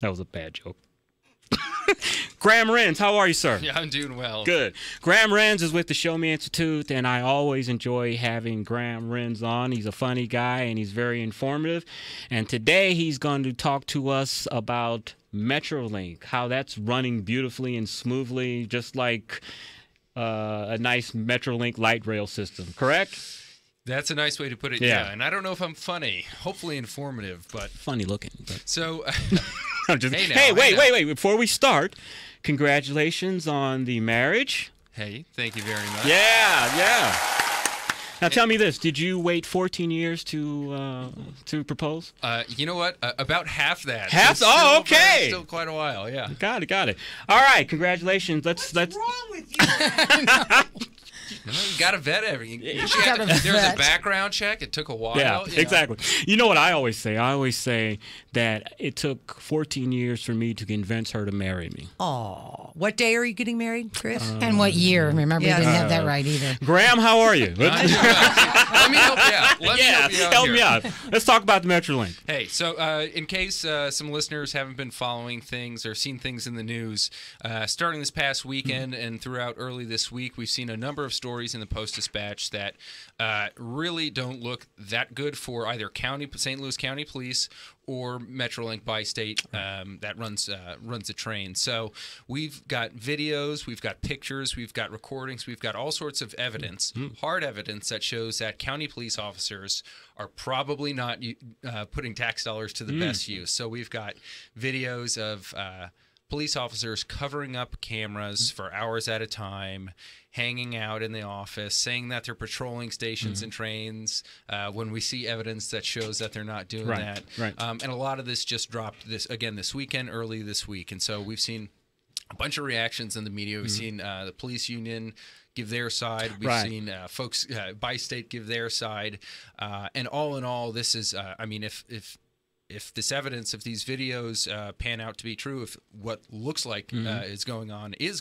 That was a bad joke. Graham Renz, how are you, sir? Yeah, I'm doing well. Good. Graham Renz is with the Show Me Institute, and I always enjoy having Graham Renz on. He's a funny guy, and he's very informative. And today he's going to talk to us about MetroLink, how that's running beautifully and smoothly, just like a nice MetroLink light rail system, correct? That's a nice way to put it, yeah. And I don't know if I'm funny, hopefully informative, but... Funny looking. But... So... Hey, wait. Before we start, congratulations on the marriage. Hey, thank you very much. Yeah. Now tell me this: did you wait 14 years to propose? You know what? About half that. Half? So oh, okay. Still quite a while. Yeah. Got it. All right, congratulations. What's wrong with you? You got to vet everything. There's a background check. It took a while. Yeah, exactly. You know what I always say? I always say that it took 14 years for me to convince her to marry me. Oh, what day are you getting married, Chris? And what year? Remember, you didn't have that right either. Graham, how are you? Let me help you out. Help me out. Let's talk about the MetroLink. Hey, so in case some listeners haven't been following things or seen things in the news, starting this past weekend and throughout early this week, we've seen a number of stories in the Post-Dispatch that really don't look that good for either St. Louis County Police or MetroLink Bi-State that runs the train. So we've got videos, we've got pictures, we've got recordings, we've got all sorts of evidence, hard evidence that shows that county police officers are probably not putting tax dollars to the best use. So we've got videos of police officers covering up cameras for hours at a time, hanging out in the office, saying that they're patrolling stations and trains when we see evidence that shows that they're not doing that. Right. And a lot of this just dropped this weekend, early this week. And so we've seen a bunch of reactions in the media. We've seen the police union give their side. We've seen folks Bi-State give their side. And all in all, this is, if this evidence, if these videos pan out to be true, if what looks like is going on, it's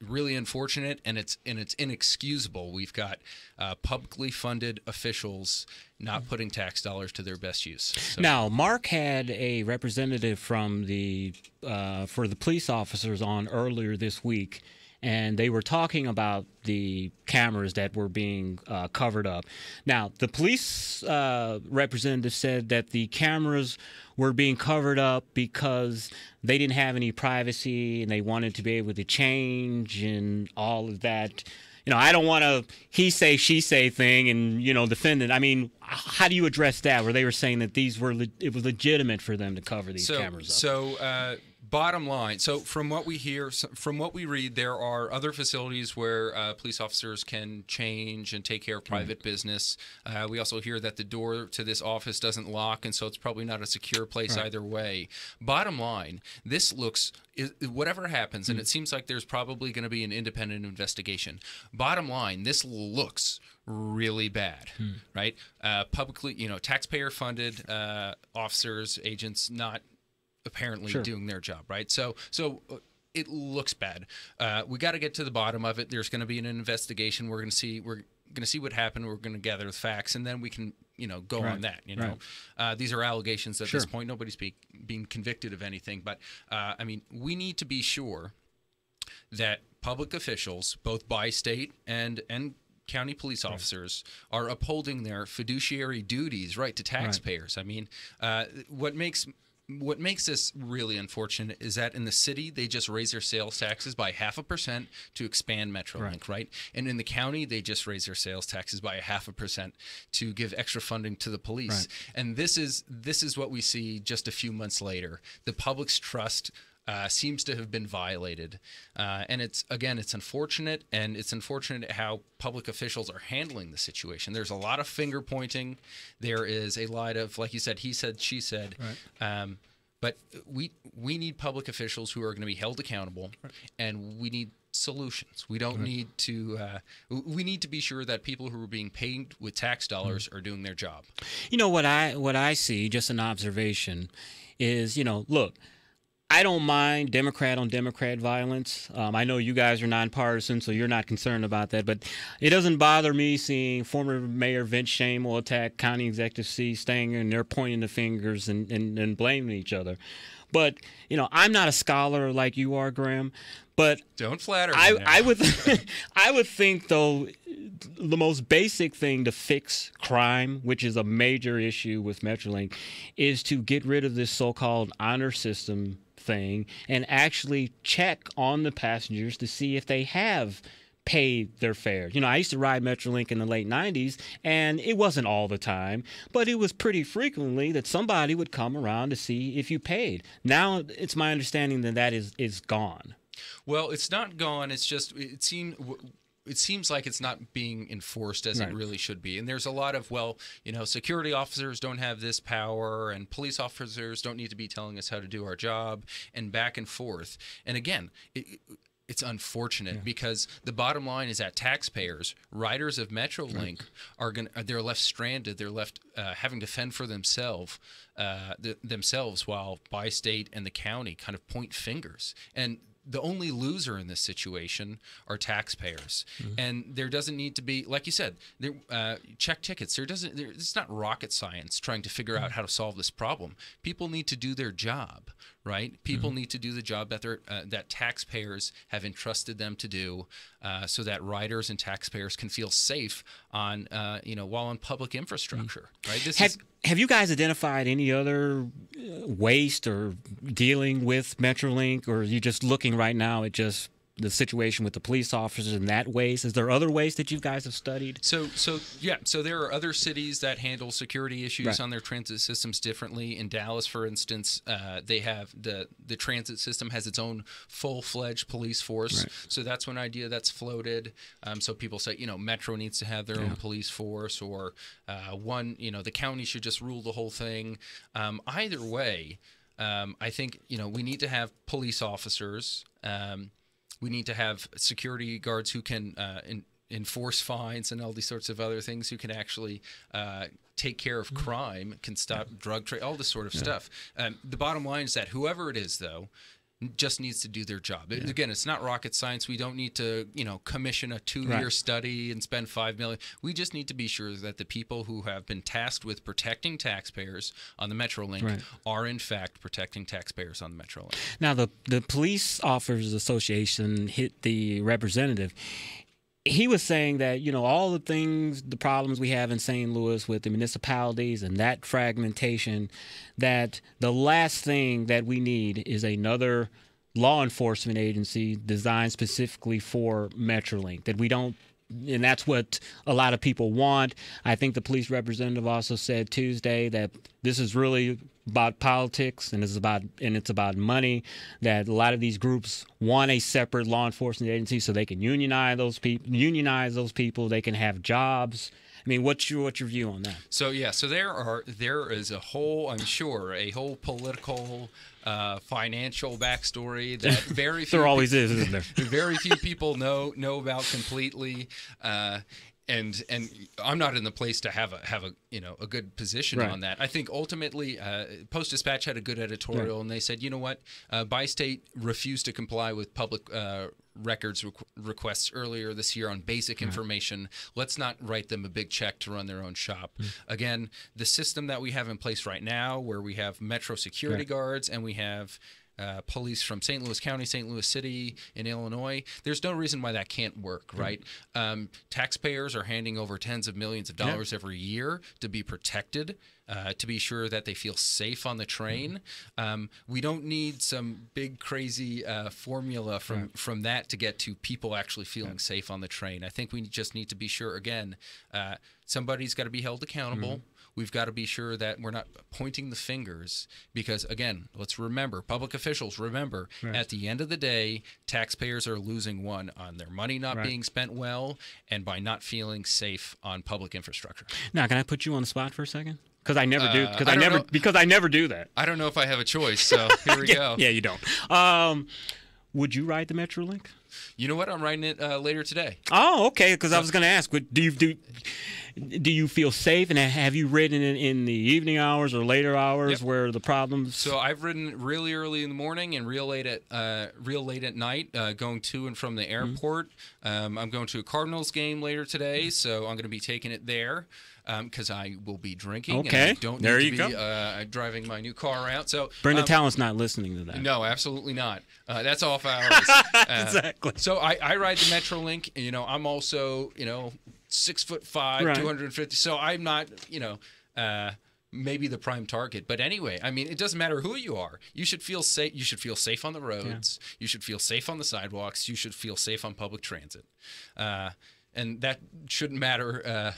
really unfortunate and it's inexcusable. We've got publicly funded officials not putting tax dollars to their best use. So. Now, Mark had a representative from for the police officers on earlier this week, and they were talking about the cameras that were being covered up. Now, the police representative said that the cameras were being covered up because they didn't have any privacy and they wanted to be able to change and all of that. You know, I don't want to he say, she say thing and, defend it. I mean, how do you address that where they were saying that it was legitimate for them to cover these cameras up? So, bottom line, so from what we hear, from what we read, there are other facilities where police officers can change and take care of private business. We also hear that the door to this office doesn't lock, and so it's probably not a secure place either way. Bottom line, this looks, whatever happens, and it seems like there's probably going to be an independent investigation. Bottom line, this looks really bad, right? Publicly, taxpayer-funded officers, agents, not apparently doing their job, right? So it looks bad. We got to get to the bottom of it. There's going to be an investigation. We're going to see what happened. We're going to gather the facts, and then we can go on that. These are allegations at this point. Nobody's being convicted of anything, but we need to be sure that public officials, both Bi-State and county police officers, are upholding their fiduciary duties, right, to taxpayers. I mean, what makes this really unfortunate is that in the city, they just raise their sales taxes by 0.5% to expand MetroLink, right? And in the county, they just raise their sales taxes by 0.5% to give extra funding to the police. And this is what we see just a few months later. The public's trust seems to have been violated. And it's unfortunate, and it's unfortunate how public officials are handling the situation. There's a lot of finger pointing. There is a lot of, like you said, he said, she said. But we need public officials who are going to be held accountable, and we need solutions. We don't need to we need to be sure that people who are being paid with tax dollars are doing their job. What I see, just an observation, is, look, I don't mind Democrat on Democrat violence. I know you guys are nonpartisan, so you're not concerned about that. But it doesn't bother me seeing former Mayor Vince Shamel attack County Executive Steve Stanger, and they're pointing the fingers and blaming each other. But, you know, I'm not a scholar like you are, Graham. But don't flatter me. I would I would think, though, the most basic thing to fix crime, which is a major issue with MetroLink, is to get rid of this so-called honor system thing and actually check on the passengers to see if they have paid their fare. You know, I used to ride MetroLink in the late 90s, and it wasn't all the time, but it was pretty frequently that somebody would come around to see if you paid. Now it's my understanding that that is gone. Well, it's not gone. It's just it seems like it's not being enforced as it really should be. And there's a lot of, well, you know, security officers don't have this power and police officers don't need to be telling us how to do our job, and back and forth. And again, it's unfortunate because the bottom line is that taxpayers, riders of MetroLink, they're left stranded. They're left having to fend for themselves while bi-state and the county kind of point fingers. And the only loser in this situation are taxpayers, and there doesn't need to be, like you said, check tickets. It's not rocket science trying to figure out how to solve this problem. People need to do their job, right? People need to do the job that that taxpayers have entrusted them to do, so that riders and taxpayers can feel safe on, while on public infrastructure, right? Have you guys identified any other waste or dealing with MetroLink, or are you just looking right now at just the situation with the police officers and that waste? Is there other ways that you guys have studied? So there are other cities that handle security issues on their transit systems differently. In Dallas, for instance, they have the transit system has its own full-fledged police force. So that's one idea that's floated. So people say, Metro needs to have their own police force, or the county should just rule the whole thing. Either way, I think we need to have police officers. We need to have security guards who can enforce fines and all these sorts of other things, who can actually take care of crime, can stop drug trade, all this sort of stuff. The bottom line is that whoever it is, though, just needs to do their job. Again, it's not rocket science. We don't need to, commission a 2-year study and spend $5 million. We just need to be sure that the people who have been tasked with protecting taxpayers on the MetroLink are in fact protecting taxpayers on the MetroLink. Now, the Police Officers Association hit the representative. He was saying that, all the problems we have in St. Louis with the municipalities and that fragmentation, that the last thing that we need is another law enforcement agency designed specifically for MetroLink, that we don't. And that's what a lot of people want. I think the police representative also said Tuesday that this is really about politics and it's about money, that a lot of these groups want a separate law enforcement agency so they can unionize those people, they can have jobs. I mean, what's your view on that? So there is a whole political, financial backstory that very few there always is, isn't there? Very few people know about completely. And I'm not in the place to have a good position on that. I think ultimately, Post-Dispatch had a good editorial, and they said, Bi-State refused to comply with public records requests earlier this year on basic information. Let's not write them a big check to run their own shop. Again, the system that we have in place right now, where we have Metro security guards and we have police from St. Louis County, St. Louis City in Illinois, there's no reason why that can't work, right? Taxpayers are handing over tens of millions of dollars every year to be protected, to be sure that they feel safe on the train. We don't need some big crazy formula from that to get to people actually feeling safe on the train. I think we just need to be sure, again, somebody's got to be held accountable. We've got to be sure that we're not pointing the fingers, because, again, let's remember, public officials, at the end of the day, taxpayers are losing one on their money not being spent well and by not feeling safe on public infrastructure. Now, can I put you on the spot for a second? Because I never do. Because I never do that. I don't know if I have a choice. So here we go. Yeah, you don't. Would you ride the MetroLink? You know what? I'm riding it later today. Oh, okay. Because I was going to ask, do you do you feel safe? And have you ridden in the evening hours or later hours Yep. where the problems? So I've ridden really early in the morning and real late at night, going to and from the airport. I'm going to a Cardinals game later today, so I'm going to be taking it there. Because I will be drinking. Okay. And I don't There need you to be go. driving my new car around. So Brendan Talent's not listening to that. no, absolutely not. That's off hours. Exactly. So I ride the MetroLink. You know, I'm also 6'5", Right. 250. So I'm not maybe the prime target. But anyway, I mean, it doesn't matter who you are. You should feel safe. You should feel safe on the roads. Yeah. You should feel safe on the sidewalks. You should feel safe on public transit. And that shouldn't matter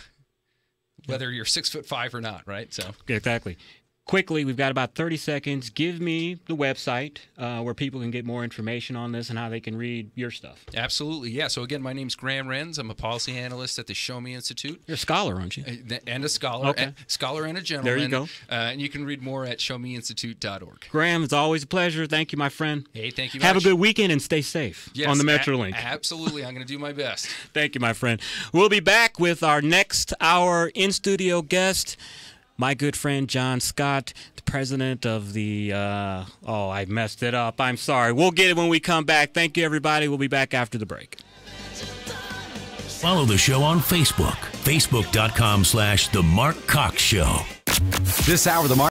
whether you're 6'5" or not, right? So exactly. Quickly, we've got about 30 seconds. Give me the website where people can get more information on this and how they can read your stuff. Absolutely, yeah. So again, my name's Graham Renz. I'm a policy analyst at the Show Me Institute. You're a scholar, aren't you? And a scholar, Okay. Scholar and a gentleman. There you go. And you can read more at showmeinstitute.org. Graham, it's always a pleasure. Thank you, my friend. Hey, thank you. Have much. a good weekend and stay safe on the MetroLink. Absolutely, I'm going to do my best. Thank you, my friend. We'll be back with our next hour in-studio guest, my good friend John Scott, the president of the, I messed it up. I'm sorry. We'll get it when we come back. Thank you, everybody. We'll be back after the break. Follow the show on Facebook, facebook.com/The Mark Cox Show. This hour, The Mark